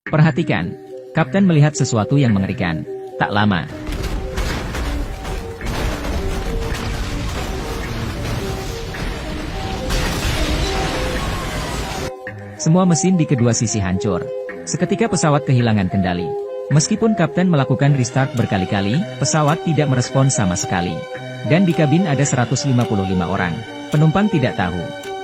Perhatikan, Kapten melihat sesuatu yang mengerikan. Tak lama, semua mesin di kedua sisi hancur. Seketika pesawat kehilangan kendali. Meskipun Kapten melakukan restart berkali-kali, pesawat tidak merespons sama sekali. Dan di kabin ada 155 orang. Penumpang tidak tahu.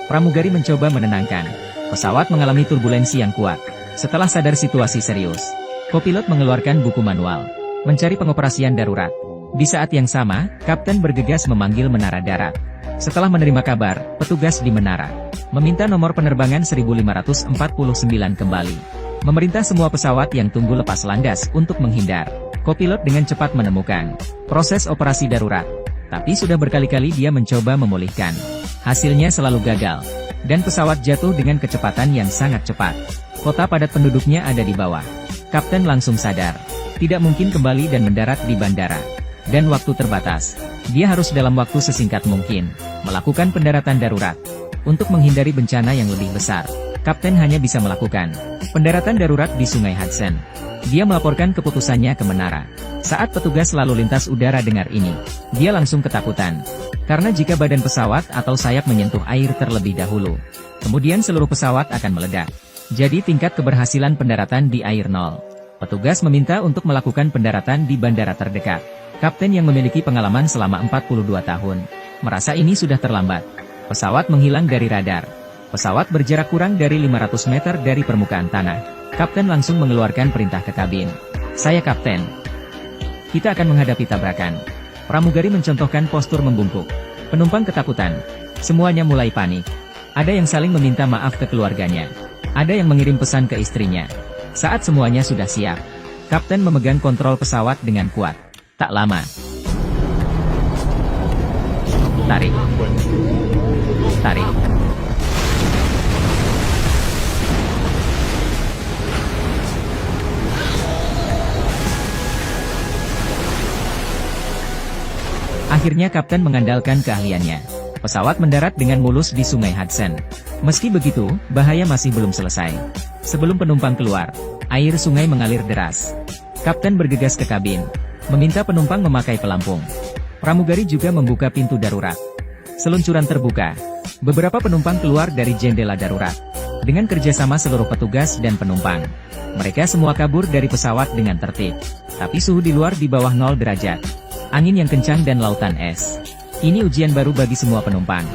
Pramugari mencoba menenangkan. Pesawat mengalami turbulensi yang kuat. Setelah sadar situasi serius, kopilot mengeluarkan buku manual, mencari pengoperasian darurat. Di saat yang sama, Kapten bergegas memanggil menara darat. Setelah menerima kabar, petugas di menara meminta nomor penerbangan 1549 kembali. Memerintah semua pesawat yang tunggu lepas landas untuk menghindar. Kopilot dengan cepat menemukan proses operasi darurat. Tapi sudah berkali-kali dia mencoba memulihkan. Hasilnya selalu gagal. Dan pesawat jatuh dengan kecepatan yang sangat cepat. Kota padat penduduknya ada di bawah. Kapten langsung sadar. Tidak mungkin kembali dan mendarat di bandara. Dan waktu terbatas. Dia harus dalam waktu sesingkat mungkin melakukan pendaratan darurat. Untuk menghindari bencana yang lebih besar, Kapten hanya bisa melakukan pendaratan darurat di Sungai Hudson. Dia melaporkan keputusannya ke menara. Saat petugas lalu lintas udara dengar ini, dia langsung ketakutan. Karena jika badan pesawat atau sayap menyentuh air terlebih dahulu, kemudian seluruh pesawat akan meledak. Jadi tingkat keberhasilan pendaratan di air nol. Petugas meminta untuk melakukan pendaratan di bandara terdekat. Kapten yang memiliki pengalaman selama 42 tahun, merasa ini sudah terlambat. Pesawat menghilang dari radar. Pesawat berjarak kurang dari 500 meter dari permukaan tanah. Kapten langsung mengeluarkan perintah ke kabin. Saya Kapten. Kita akan menghadapi tabrakan. Pramugari mencontohkan postur membungkuk. Penumpang ketakutan. Semuanya mulai panik. Ada yang saling meminta maaf ke keluarganya. Ada yang mengirim pesan ke istrinya. Saat semuanya sudah siap, Kapten memegang kontrol pesawat dengan kuat. Tak lama. Tarik. Tarik. Akhirnya Kapten mengandalkan keahliannya. Pesawat mendarat dengan mulus di Sungai Hudson. Meski begitu, bahaya masih belum selesai. Sebelum penumpang keluar, air sungai mengalir deras. Kapten bergegas ke kabin, meminta penumpang memakai pelampung. Pramugari juga membuka pintu darurat. Seluncuran terbuka. Beberapa penumpang keluar dari jendela darurat. Dengan kerjasama seluruh petugas dan penumpang, mereka semua kabur dari pesawat dengan tertib. Tapi suhu di luar di bawah 0 derajat. Angin yang kencang dan lautan es. Ini ujian baru bagi semua penumpang.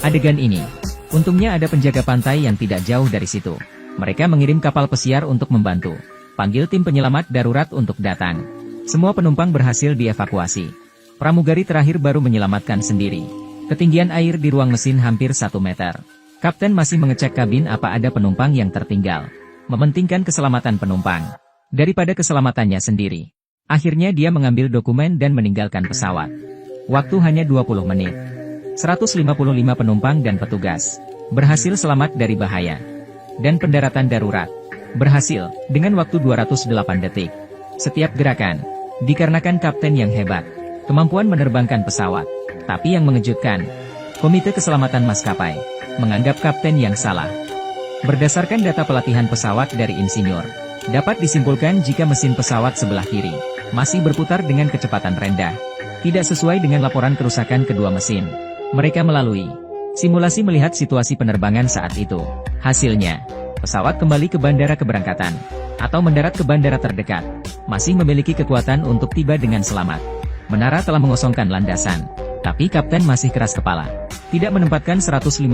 Adegan ini, untungnya ada penjaga pantai yang tidak jauh dari situ. Mereka mengirim kapal pesiar untuk membantu. Panggil tim penyelamat darurat untuk datang. Semua penumpang berhasil dievakuasi. Pramugari terakhir baru menyelamatkan sendiri. Ketinggian air di ruang mesin hampir 1 meter. Kapten masih mengecek kabin apa ada penumpang yang tertinggal. Mementingkan keselamatan penumpang daripada keselamatannya sendiri. Akhirnya dia mengambil dokumen dan meninggalkan pesawat. Waktu hanya 20 menit. 155 penumpang dan petugas berhasil selamat dari bahaya. Dan pendaratan darurat berhasil dengan waktu 208 detik. Setiap gerakan dikarenakan Kapten yang hebat, kemampuan menerbangkan pesawat. Tapi yang mengejutkan, Komite Keselamatan Maskapai menganggap Kapten yang salah. Berdasarkan data pelatihan pesawat dari insinyur, dapat disimpulkan jika mesin pesawat sebelah kiri masih berputar dengan kecepatan rendah. Tidak sesuai dengan laporan kerusakan kedua mesin. Mereka melalui simulasi melihat situasi penerbangan saat itu. Hasilnya, pesawat kembali ke bandara keberangkatan, atau mendarat ke bandara terdekat, masih memiliki kekuatan untuk tiba dengan selamat. Menara telah mengosongkan landasan, tapi Kapten masih keras kepala. Tidak menempatkan 155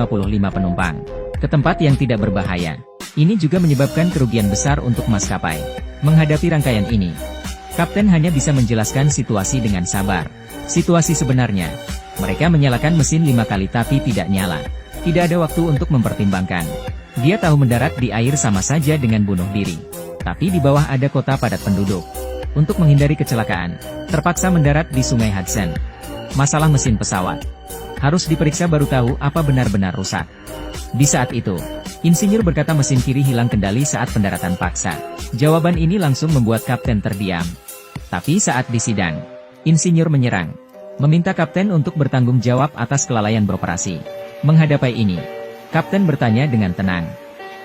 penumpang ke tempat yang tidak berbahaya. Ini juga menyebabkan kerugian besar untuk maskapai. Menghadapi rangkaian ini, Kapten hanya bisa menjelaskan situasi dengan sabar. Situasi sebenarnya, mereka menyalakan mesin 5 kali tapi tidak nyala. Tidak ada waktu untuk mempertimbangkan. Dia tahu mendarat di air sama saja dengan bunuh diri. Tapi di bawah ada kota padat penduduk. Untuk menghindari kecelakaan, terpaksa mendarat di Sungai Hudson. Masalah mesin pesawat harus diperiksa baru tahu apa benar-benar rusak. Di saat itu, insinyur berkata mesin kiri hilang kendali saat pendaratan paksa. Jawaban ini langsung membuat Kapten terdiam. Tapi saat di sidang, insinyur menyerang, meminta Kapten untuk bertanggung jawab atas kelalaian beroperasi. Menghadapi ini, Kapten bertanya dengan tenang.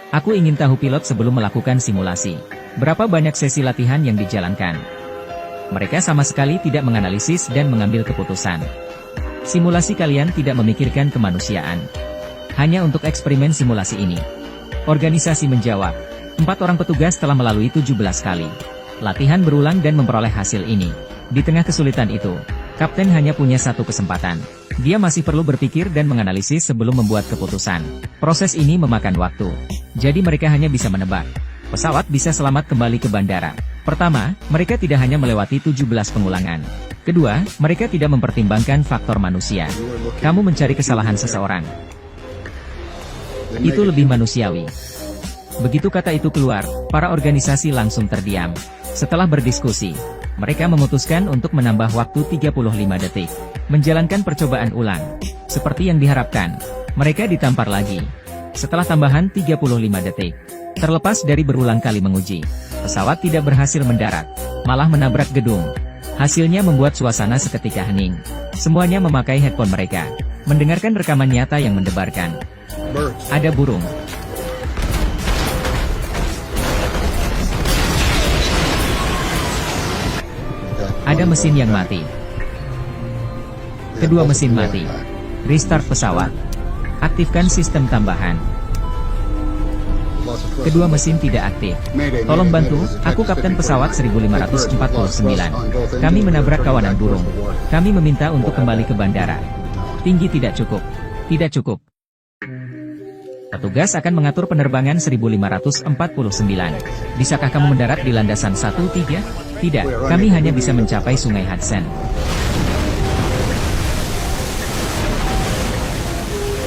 Aku ingin tahu pilot sebelum melakukan simulasi. Berapa banyak sesi latihan yang dijalankan? Mereka sama sekali tidak menganalisis dan mengambil keputusan. Simulasi kalian tidak memikirkan kemanusiaan. Hanya untuk eksperimen simulasi ini. Organisasi menjawab, 4 orang petugas telah melalui 17 kali latihan berulang dan memperoleh hasil ini. Di tengah kesulitan itu, Kapten hanya punya satu kesempatan. Dia masih perlu berpikir dan menganalisis sebelum membuat keputusan. Proses ini memakan waktu. Jadi mereka hanya bisa menebak. Pesawat bisa selamat kembali ke bandara. Pertama, mereka tidak hanya melewati 17 pengulangan. Kedua, mereka tidak mempertimbangkan faktor manusia. Kamu mencari kesalahan seseorang. Itu lebih manusiawi. Begitu kata itu keluar, para organisasi langsung terdiam. Setelah berdiskusi, mereka memutuskan untuk menambah waktu 35 detik. Menjalankan percobaan ulang. Seperti yang diharapkan, mereka ditampar lagi. Setelah tambahan 35 detik. Terlepas dari berulang kali menguji, pesawat tidak berhasil mendarat, malah menabrak gedung. Hasilnya membuat suasana seketika hening. Semuanya memakai headphone mereka, mendengarkan rekaman nyata yang mendebarkan. Ada burung. Ada mesin yang mati. Kedua mesin mati. Restart pesawat. Aktifkan sistem tambahan. Kedua mesin tidak aktif. Tolong bantu, aku kapten pesawat 1549. Kami menabrak kawanan burung. Kami meminta untuk kembali ke bandara. Tinggi tidak cukup. Tidak cukup. Petugas akan mengatur penerbangan 1549. Bisakah kamu mendarat di landasan 13? Tidak, kami hanya bisa mencapai Sungai Hudson.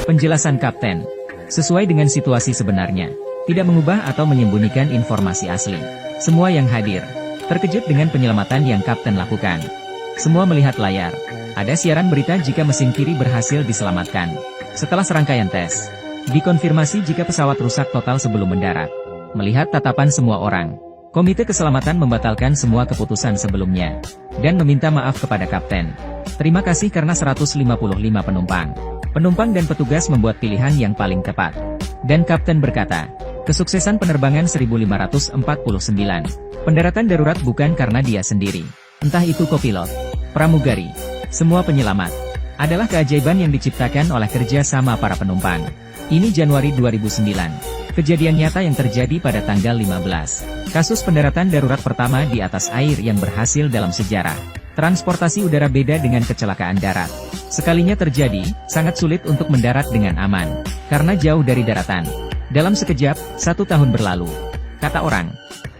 Penjelasan Kapten. Sesuai dengan situasi sebenarnya. Tidak mengubah atau menyembunyikan informasi asli. Semua yang hadir terkejut dengan penyelamatan yang Kapten lakukan. Semua melihat layar. Ada siaran berita jika mesin kiri berhasil diselamatkan. Setelah serangkaian tes, dikonfirmasi jika pesawat rusak total sebelum mendarat. Melihat tatapan semua orang, Komite Keselamatan membatalkan semua keputusan sebelumnya dan meminta maaf kepada Kapten. Terima kasih karena 155 penumpang. Penumpang dan petugas membuat pilihan yang paling tepat. Dan Kapten berkata, kesuksesan penerbangan 1549. Pendaratan darurat bukan karena dia sendiri. Entah itu kopilot, pramugari, semua penyelamat. Adalah keajaiban yang diciptakan oleh kerja sama para penumpang. Ini Januari 2009. Kejadian nyata yang terjadi pada tanggal 15. Kasus pendaratan darurat pertama di atas air yang berhasil dalam sejarah. Transportasi udara beda dengan kecelakaan darat. Sekalinya terjadi, sangat sulit untuk mendarat dengan aman. Karena jauh dari daratan. Dalam sekejap, 1 tahun berlalu. Kata orang,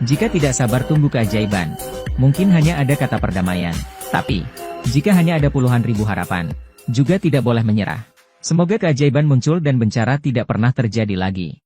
jika tidak sabar tunggu keajaiban. Mungkin hanya ada kata perdamaian. Tapi, jika hanya ada puluhan ribu harapan, juga tidak boleh menyerah. Semoga keajaiban muncul dan bencana tidak pernah terjadi lagi.